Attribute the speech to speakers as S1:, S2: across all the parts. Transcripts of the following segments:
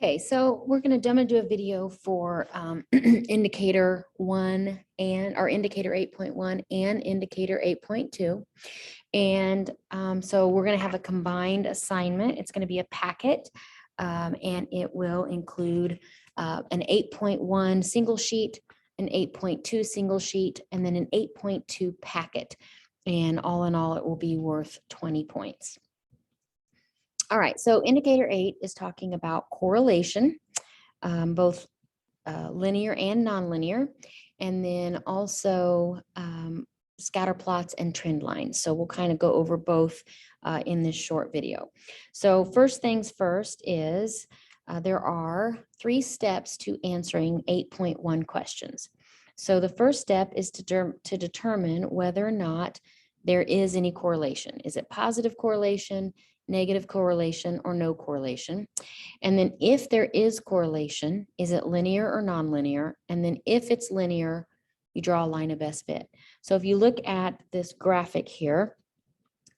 S1: Okay, so we're going to do a video for indicator 1 and our indicator 8.1 and indicator 8.2. And so we're going to have a combined assignment. It's going to be a packet, and it will include an 8.1 single sheet, an 8.2 single sheet, and then an 8.2 packet. And all in all, it will be worth 20 points. All right, so indicator 8 is talking about correlation, both linear and nonlinear, and then also scatter plots and trend lines. So we'll kind of go over both in this short video. So first things first is there are 3 steps to answering 8.1 questions. So the first step is to determine whether or not there is any correlation. Is it positive correlation, negative correlation, or no correlation? And then if there is correlation, is it linear or nonlinear? And then if it's linear, you draw a line of best fit. So if you look at this graphic here,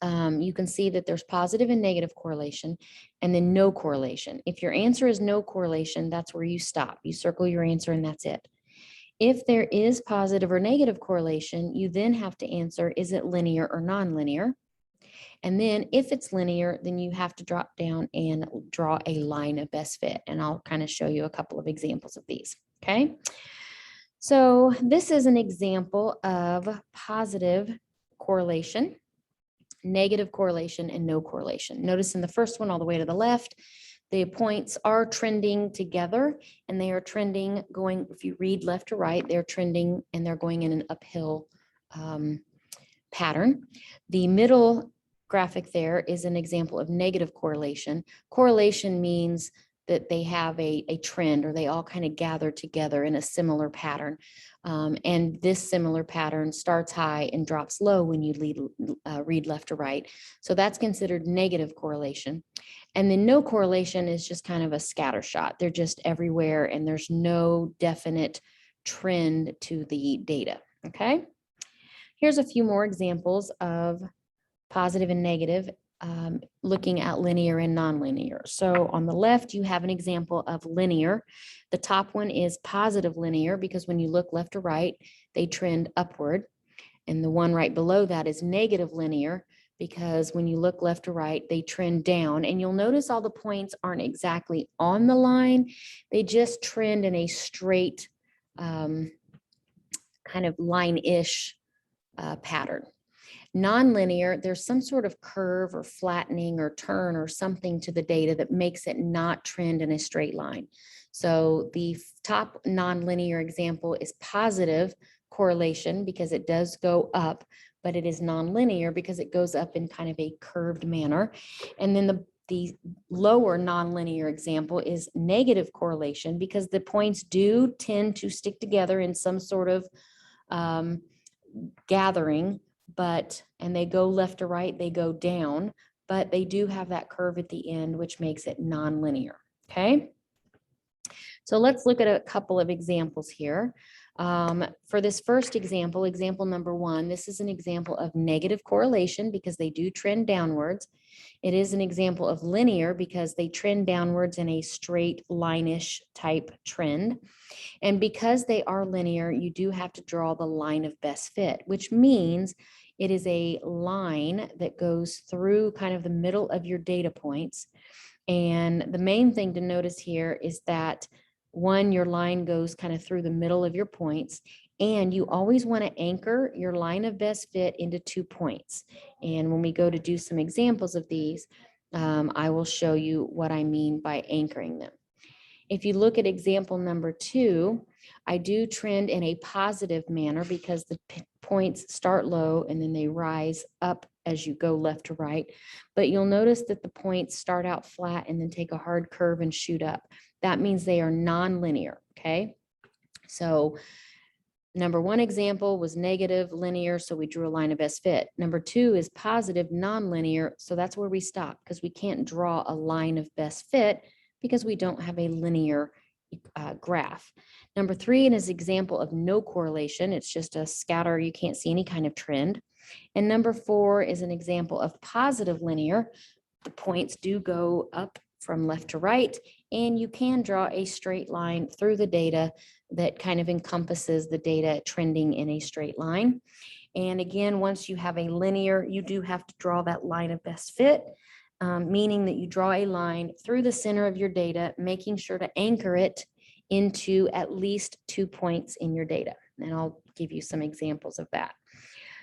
S1: you can see that there's positive and negative correlation and then no correlation. If your answer is no correlation, that's where you stop. You circle your answer and that's it. If there is positive or negative correlation, you then have to answer, is it linear or nonlinear? And then if it's linear, then you have to drop down and draw a line of best fit. And I'll kind of show you a couple of examples of these, okay? So this is an example of positive correlation, negative correlation, and no correlation. Notice in the first one all the way to the left, the points are trending together and they are trending going, if you read left to right, they're trending and they're going in an uphill pattern. The middle graphic there is an example of negative correlation. Correlation means that they have a trend or they all kind of gather together in a similar pattern. And this similar pattern starts high and drops low when you read left to right. So that's considered negative correlation. And then no correlation is just kind of a scatter shot. They're just everywhere and there's no definite trend to the data, okay? Here's a few more examples of positive and negative, looking at linear and nonlinear. So on the left, you have an example of linear. The top one is positive linear because when you look left to right, they trend upward. And the one right below that is negative linear because when you look left to right, they trend down. And you'll notice all the points aren't exactly on the line. They just trend in a straight kind of line-ish pattern. Nonlinear, there's some sort of curve or flattening or turn or something to the data that makes it not trend in a straight line. So the top nonlinear example is positive correlation because it does go up, but it is nonlinear because it goes up in kind of a curved manner. And then the lower nonlinear example is negative correlation because the points do tend to stick together in some sort of gathering, and they go left to right, they go down, but they do have that curve at the end, which makes it nonlinear, okay? So let's look at a couple of examples here. For this first example, example number 1, this is an example of negative correlation because they do trend downwards. It is an example of linear because they trend downwards in a straight line-ish type trend. And because they are linear, you do have to draw the line of best fit, which means it is a line that goes through kind of the middle of your data points. And the main thing to notice here is that one, your line goes kind of through the middle of your points, and you always want to anchor your line of best fit into 2 points. And when we go to do some examples of these, I will show you what I mean by anchoring them. If you look at example number 2, I do trend in a positive manner because the points start low and then they rise up as you go left to right. But you'll notice that the points start out flat and then take a hard curve and shoot up. That means they are nonlinear, okay? So number 1 example was negative linear, so we drew a line of best fit. Number 2 is positive nonlinear, so that's where we stop because we can't draw a line of best fit because we don't have a linear graph. Number 3 is an example of no correlation. It's just a scatter. You can't see any kind of trend. And number 4 is an example of positive linear. The points do go up from left to right, and you can draw a straight line through the data that kind of encompasses the data trending in a straight line. And again, once you have a linear, you do have to draw that line of best fit, meaning that you draw a line through the center of your data, making sure to anchor it into at least 2 points in your data. And I'll give you some examples of that.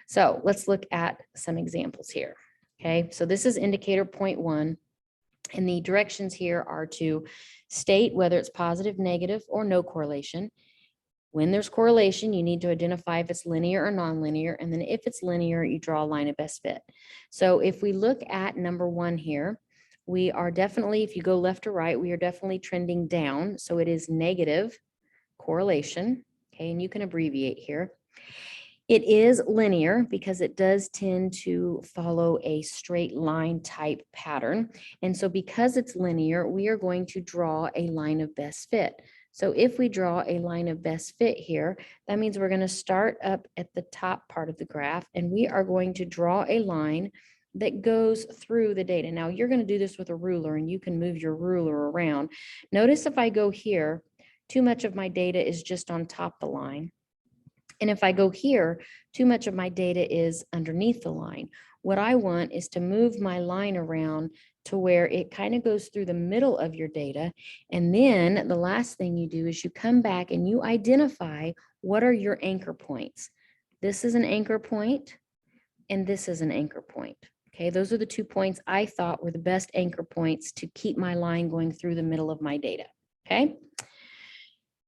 S1: So let's look at some examples here. Okay, so this is indicator point 1. And the directions here are to state whether it's positive, negative, or no correlation. When there's correlation, you need to identify if it's linear or nonlinear. And then if it's linear, you draw a line of best fit. So if we look at number 1 here, we are definitely, if you go left to right, we are definitely trending down. So it is negative correlation. Okay, and you can abbreviate here. It is linear because it does tend to follow a straight line type pattern. And so because it's linear, we are going to draw a line of best fit. So if we draw a line of best fit here, that means we're going to start up at the top part of the graph, and we are going to draw a line that goes through the data. Now you're going to do this with a ruler, and you can move your ruler around. Notice if I go here, too much of my data is just on top of the line. And if I go here, too much of my data is underneath the line. What I want is to move my line around to where it kind of goes through the middle of your data. And then the last thing you do is you come back and you identify what are your anchor points. This is an anchor point, and this is an anchor point. Okay, those are the 2 points I thought were the best anchor points to keep my line going through the middle of my data. Okay.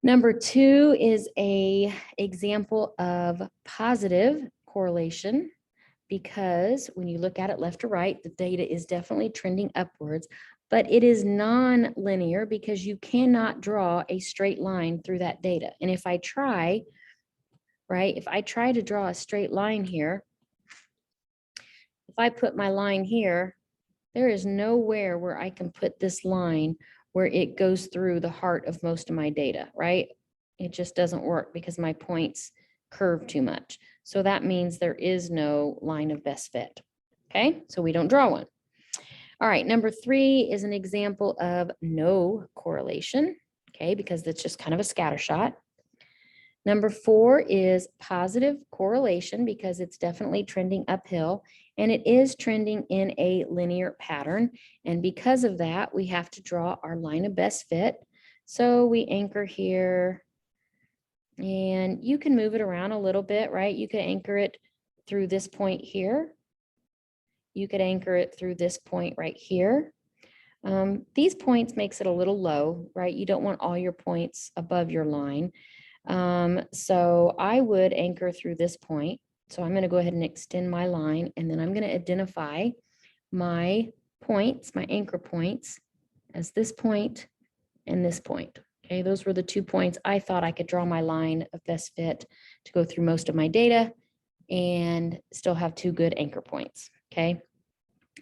S1: Number 2 is an example of positive correlation, because when you look at it left to right, the data is definitely trending upwards, but it is non-linear because you cannot draw a straight line through that data. And if I try, right, if I try to draw a straight line here, if I put my line here, there is nowhere where I can put this line where it goes through the heart of most of my data, right? It just doesn't work because my points curve too much. So that means there is no line of best fit. Okay, so we don't draw one. All right, number 3 is an example of no correlation, okay, because it's just kind of a scatter shot. Number 4 is positive correlation because it's definitely trending uphill, and it is trending in a linear pattern. And because of that, we have to draw our line of best fit. So we anchor here, and you can move it around a little bit, right? You could anchor it through this point here. You could anchor it through this point right here. These points makes it a little low, right? You don't want all your points above your line. So I would anchor through this point. So I'm going to go ahead and extend my line, and then I'm going to identify my points, my anchor points, as this point and this point. Okay, those were the 2 points I thought I could draw my line of best fit to go through most of my data and still have 2 good anchor points. Okay,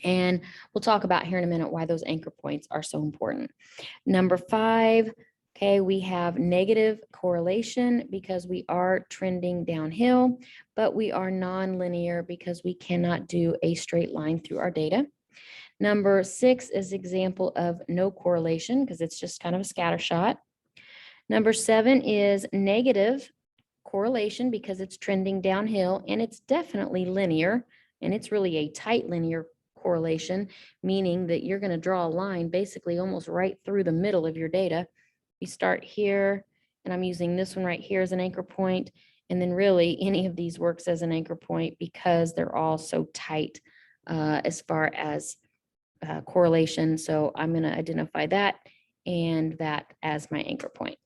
S1: and we'll talk about here in a minute why those anchor points are so important. Number 5. Okay, we have negative correlation because we are trending downhill, but we are non-linear because we cannot do a straight line through our data. Number 6 is example of no correlation because it's just kind of a scatter shot. Number 7 is negative correlation because it's trending downhill, and it's definitely linear, and it's really a tight linear correlation, meaning that you're going to draw a line basically almost right through the middle of your data. You start here, and I'm using this one right here as an anchor point. And then really any of these works as an anchor point because they're all so tight as far as correlation. So I'm going to identify that and that as my anchor point.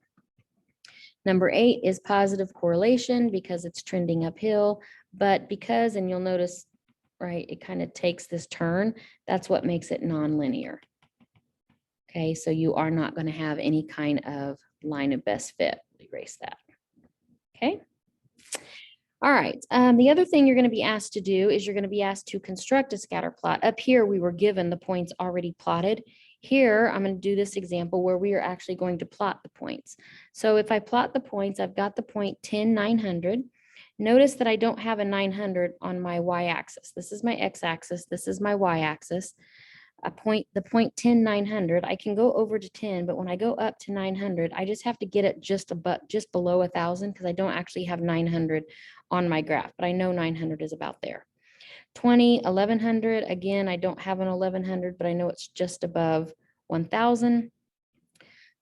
S1: Number 8 is positive correlation because it's trending uphill, but because, and you'll notice, right, it kind of takes this turn. That's what makes it nonlinear. Okay, so you are not going to have any kind of line of best fit. Erase that. Okay. All right. The other thing you're going to be asked to do is you're going to be asked to construct a scatter plot. Up here, we were given the points already plotted. Here, I'm going to do this example where we are actually going to plot the points. So if I plot the points, I've got the point 10, 900. Notice that I don't have a 900 on my y-axis. This is my x-axis. This is my y-axis. the point 10, 900, I can go over to 10, but when I go up to 900, I just have to get it just below 1,000 because I don't actually have 900 on my graph, but I know 900 is about there. 20, 1100, again, I don't have an 1100, but I know it's just above 1,000.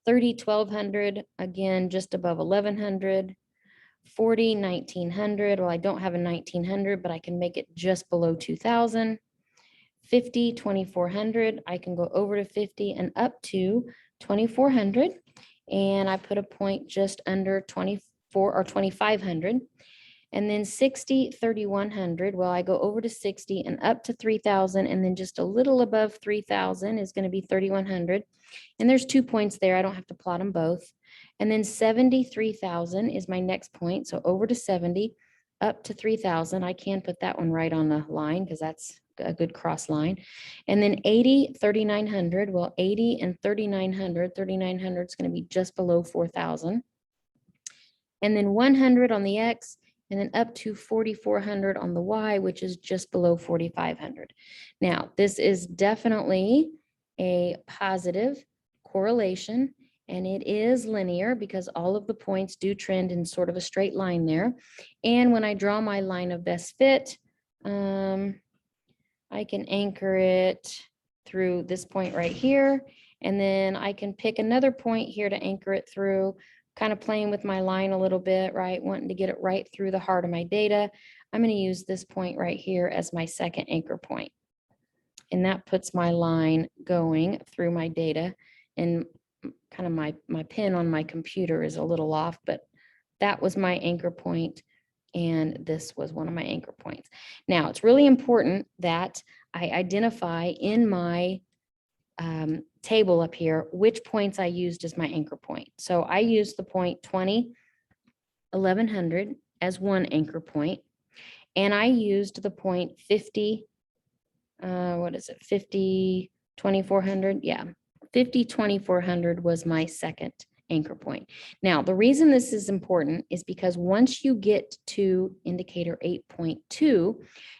S1: 30, 1200, again, just above 1100. 40, 1900, well, I don't have a 1900, but I can make it just below 2000. 50, 2400, I can go over to 50 and up to 2400. And I put a point just under 24 or 2500. And then 60, 3100, well, I go over to 60 and up to 3000, and then just a little above 3000 is going to be 3100. And there's 2 points there. I don't have to plot them both. And then 73,000 is my next point. So over to 70, up to 3,000. I can put that one right on the line because that's a good cross line. And then 80, 3,900. Well, 80 and 3,900. 3,900 is going to be just below 4,000. And then 100 on the X, and then up to 4,400 on the Y, which is just below 4,500. Now, this is definitely a positive correlation, and it is linear because all of the points do trend in sort of a straight line there. And when I draw my line of best fit, I can anchor it through this point right here, and then I can pick another point here to anchor it through, kind of playing with my line a little bit, right? Wanting to get it right through the heart of my data. I'm going to use this point right here as my second anchor point. And that puts my line going through my data. And kind of my pen on my computer is a little off, but that was my anchor point. And this was one of my anchor points. Now, it's really important that I identify in my table up here which points I used as my anchor point. So I used the point 20, 1100 as one anchor point, and I used the point 50, what is it, 50, 2400? Yeah, 50, 2400 was my second anchor point. Now, the reason this is important is because once you get to indicator 8.2,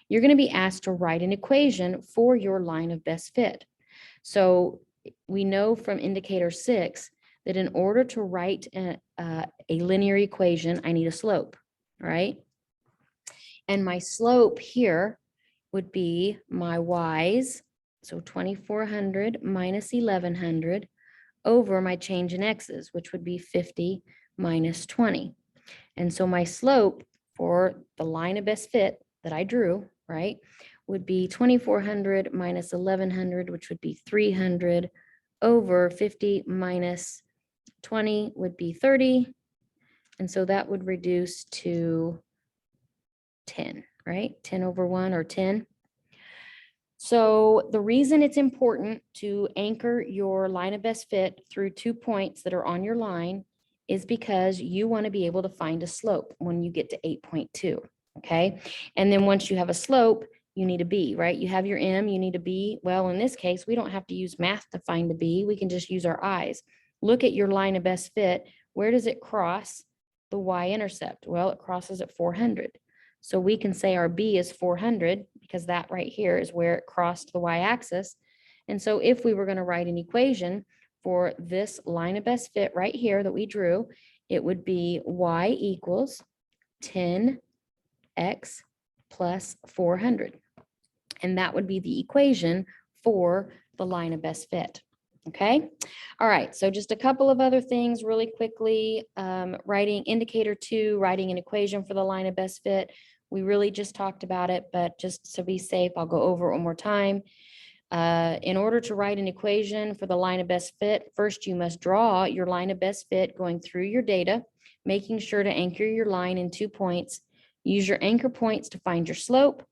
S1: you're going to be asked to write an equation for your line of best fit. So we know from indicator 6 that in order to write a linear equation, I need a slope, right? And my slope here would be my y's, so 2400 minus 1100 over my change in x's, which would be 50 minus 20. And so my slope for the line of best fit that I drew, right, would be 2400 minus 1100, which would be 300 over 50 minus 20 would be 30. And so that would reduce to 10, right? 10 over 1 or 10. So the reason it's important to anchor your line of best fit through 2 points that are on your line is because you want to be able to find a slope when you get to 8.2, okay? And then once you have a slope, you need a B, right? You have your M, you need a B. Well, in this case, we don't have to use math to find the B. We can just use our eyes. Look at your line of best fit. Where does it cross the y-intercept? Well, it crosses at 400. So we can say our B is 400 because that right here is where it crossed the y-axis. And so if we were going to write an equation for this line of best fit right here that we drew, it would be y equals 10x plus 400. And that would be the equation for the line of best fit. Okay. All right. So just a couple of other things really quickly. Writing indicator 2, writing an equation for the line of best fit. We really just talked about it, but just to be safe, I'll go over it one more time. In order to write an equation for the line of best fit, first you must draw your line of best fit going through your data, making sure to anchor your line in 2 points. Use your anchor points to find your slope,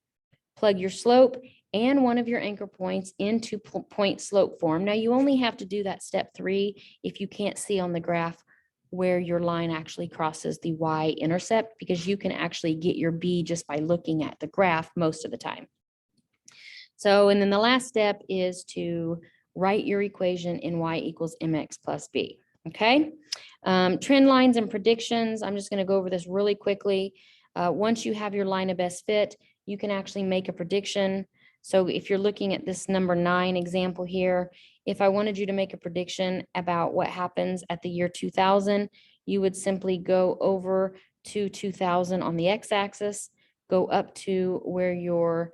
S1: plug your slope and one of your anchor points into point slope form. Now you only have to do that step 3 if you can't see on the graph where your line actually crosses the y-intercept, because you can actually get your B just by looking at the graph most of the time. So, and then the last step is to write your equation in y equals mx plus b, okay? Trend lines and predictions, I'm just gonna go over this really quickly. Once you have your line of best fit, you can actually make a prediction. So if you're looking at this number 9 example here, if I wanted you to make a prediction about what happens at the year 2000, you would simply go over to 2000 on the x-axis, go up to where your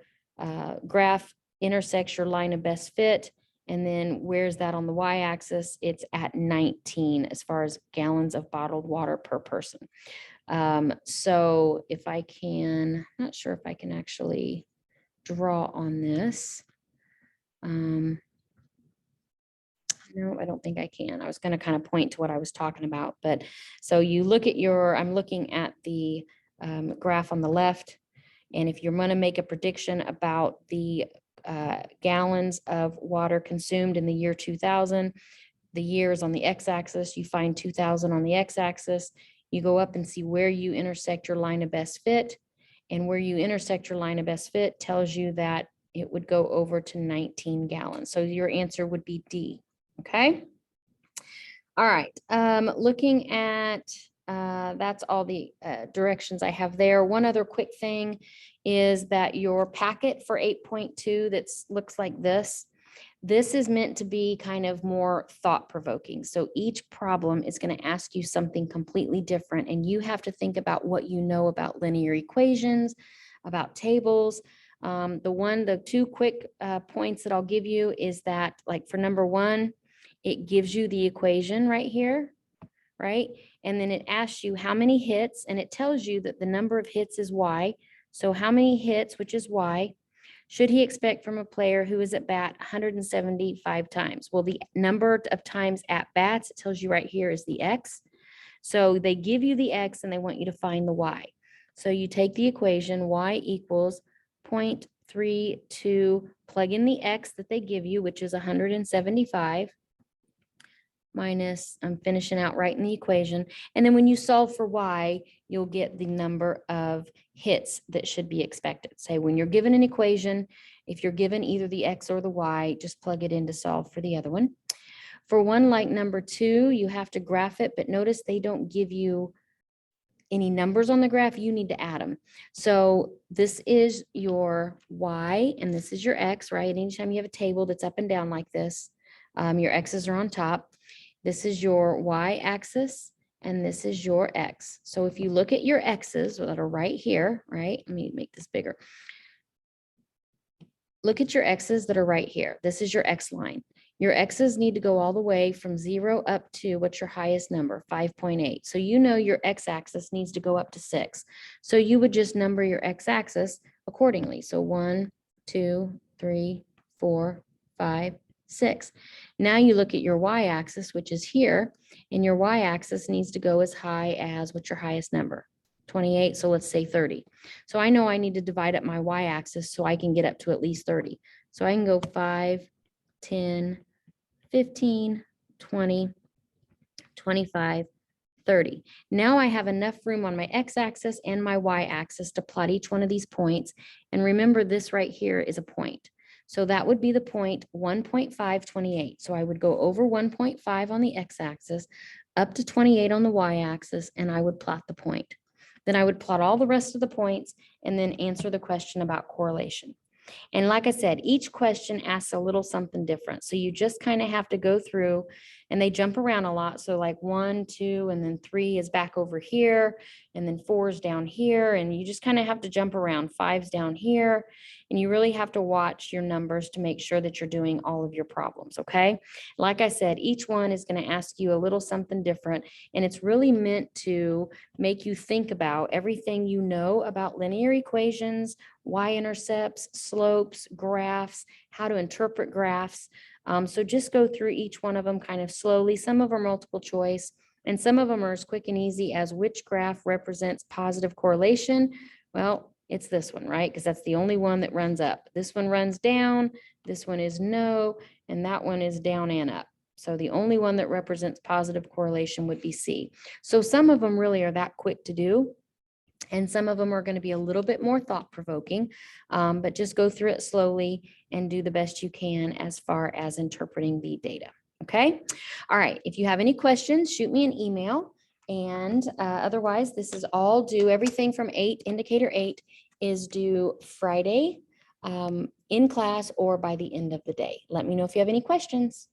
S1: graph intersects your line of best fit, and then where's that on the y-axis? It's at 19 as far as gallons of bottled water per person. So if I can, not sure if I can actually draw on this. No, I don't think I can. I was going to kind of point to what I was talking about, but so you look at your, I'm looking at the graph on the left, and if you're going to make a prediction about the gallons of water consumed in the year 2000, the years on the x-axis, you find 2000 on the x-axis, you go up and see where you intersect your line of best fit, and where you intersect your line of best fit tells you that it would go over to 19 gallons. So your answer would be D. Okay. All right. Looking at, that's all the directions I have there. One other quick thing is that your packet for 8.2 that looks like this is meant to be kind of more thought-provoking. So each problem is going to ask you something completely different, and you have to think about what you know about linear equations, about tables. The two quick points that I'll give you is that, like for number 1, it gives you the equation right here, right? And then it asks you how many hits, and it tells you that the number of hits is Y. So how many hits, which is Y, should he expect from a player who is at bat 175 times? Well, the number of times at bats, it tells you right here, is the X. So they give you the X and they want you to find the Y. So you take the equation, Y equals 0.32, plug in the X that they give you, which is 175, minus, I'm finishing out writing the equation. And then when you solve for Y, you'll get the number of hits that should be expected. Say when you're given an equation, if you're given either the X or the Y, just plug it in to solve for the other one. For one like number 2, you have to graph it, but notice they don't give you any numbers on the graph. You need to add them. So this is your Y and this is your X, right? Anytime you have a table that's up and down like this, your X's are on top. This is your Y-axis, and this is your X. So if you look at your X's that are right here, right? Let me make this bigger. Look at your X's that are right here. This is your X line. Your X's need to go all the way from 0 up to what's your highest number, 5.8. So you know your X-axis needs to go up to 6. So you would just number your X-axis accordingly. So 1, 2, 3, 4, 5, 6. Now you look at your Y-axis, which is here, and your Y-axis needs to go as high as what's your highest number? 28. So let's say 30. So I know I need to divide up my Y-axis so I can get up to at least 30. So I can go 5, 10, 15, 20, 25, 30. Now I have enough room on my X-axis and my Y-axis to plot each one of these points. And remember, this right here is a point. So that would be the point 1.528. So I would go over 1.5 on the X-axis, up to 28 on the Y-axis, and I would plot the point. Then I would plot all the rest of the points and then answer the question about correlation. And like I said, each question asks a little something different. So you just kind of have to go through, and they jump around a lot. So like 1, 2, and then 3 is back over here, and then 4 is down here. And you just kind of have to jump around. 5's down here. And you really have to watch your numbers to make sure that you're doing all of your problems. Okay. Like I said, each one is going to ask you a little something different. And it's really meant to make you think about everything you know about linear equations, y-intercepts, slopes, graphs, how to interpret graphs. So just go through each one of them kind of slowly. Some of them are multiple choice, and some of them are as quick and easy as which graph represents positive correlation. Well, it's this one, right? Because that's the only one that runs up. This one runs down, this one is no, and that one is down and up. So the only one that represents positive correlation would be C. So some of them really are that quick to do. And some of them are going to be a little bit more thought-provoking, but just go through it slowly and do the best you can as far as interpreting the data. Okay. All right. If you have any questions, shoot me an email. And otherwise, this is all due. Everything from indicator 8 is due Friday in class or by the end of the day. Let me know if you have any questions.